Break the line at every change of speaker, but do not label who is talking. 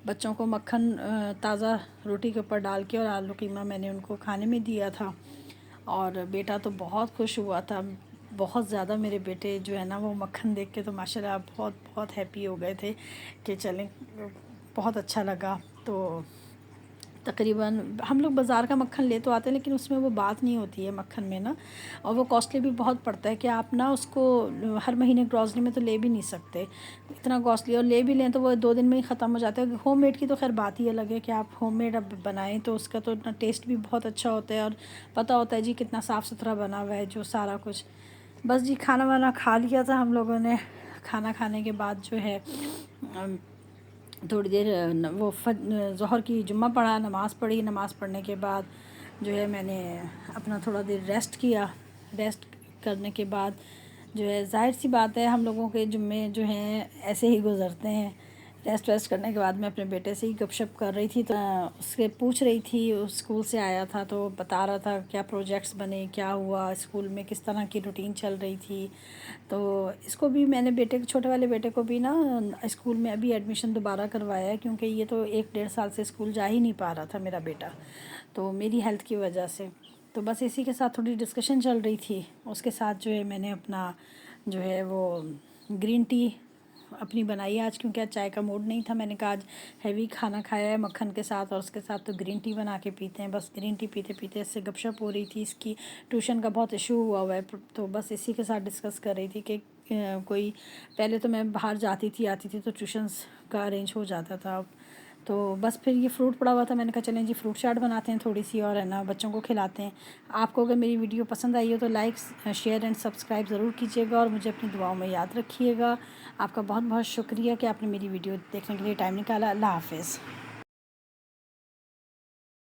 बच्चों को मक्खन ताज़ा रोटी के ऊपर डाल के और आलू कीमा मैंने उनको खाने में दिया था। और बेटा तो बहुत खुश हुआ था, बहुत ज़्यादा। मेरे बेटे जो है ना वो मक्खन देख के तो माशाल्लाह बहुत बहुत हैप्पी हो गए थे कि चलें, बहुत अच्छा लगा। तो तकरीबन हम लोग बाज़ार का मक्खन ले तो आते हैं, लेकिन उसमें वो बात नहीं होती है मक्खन में ना, और वो कॉस्टली भी बहुत पड़ता है कि आप ना उसको हर महीने ग्रॉसरी में तो ले भी नहीं सकते, इतना कॉस्टली। और ले भी लें तो वो 2 दिन में ही ख़त्म हो जाता है। होममेड की तो खैर बात ही अलग है कि आप होममेड अब बनाएं तो उसका तो ना टेस्ट भी बहुत अच्छा होता है, और पता होता है जी कितना साफ़ सुथरा बना हुआ है जो सारा कुछ। बस जी खाना वाना खा लिया था हम लोगों ने। खाना खाने के बाद जो है थोड़ी देर ज़ोहर की जुम्मा पढ़ा, नमाज़ पढ़ी। नमाज़ पढ़ने के बाद जो है मैंने अपना थोड़ा देर रेस्ट किया। रेस्ट करने के बाद जो है ज़ाहिर सी बात है हम लोगों के जुम्मे जो हैं ऐसे ही गुज़रते हैं। रेस्ट वेस्ट करने के बाद मैं अपने बेटे से ही गपशप कर रही थी, तो उससे पूछ रही थी, उस स्कूल से आया था तो बता रहा था क्या प्रोजेक्ट्स बने, क्या हुआ स्कूल में, किस तरह की रूटीन चल रही थी। तो इसको भी मैंने छोटे वाले बेटे को भी ना स्कूल में अभी एडमिशन दोबारा करवाया है, क्योंकि ये तो 1 डेढ़ साल से स्कूल जा ही नहीं पा रहा था मेरा बेटा, तो मेरी हेल्थ की वजह से। तो बस इसी के साथ थोड़ी डिस्कशन चल रही थी। उसके साथ जो है मैंने अपना जो है वो ग्रीन टी अपनी बनाई आज, क्योंकि आज चाय का मूड नहीं था। मैंने कहा आज हैवी खाना खाया है मक्खन के साथ, और उसके साथ तो ग्रीन टी बना के पीते हैं। बस ग्रीन टी पीते पीते इससे गपशप हो रही थी। इसकी ट्यूशन का बहुत इशू हुआ है, तो बस इसी के साथ डिस्कस कर रही थी कि कोई, पहले तो मैं बाहर जाती थी आती थी तो ट्यूशन्स का अरेंज हो जाता था। तो बस फिर ये फ्रूट पड़ा हुआ था, मैंने कहा चलें जी फ्रूट चाट बनाते हैं थोड़ी सी, और है ना बच्चों को खिलाते हैं। आपको अगर मेरी वीडियो पसंद आई हो तो लाइक शेयर एंड सब्सक्राइब ज़रूर कीजिएगा, और मुझे अपनी दुआओं में याद रखिएगा। आपका बहुत बहुत शुक्रिया कि आपने मेरी वीडियो देखने के लिए टाइम निकाला। अल्लाह हाफ़िज़।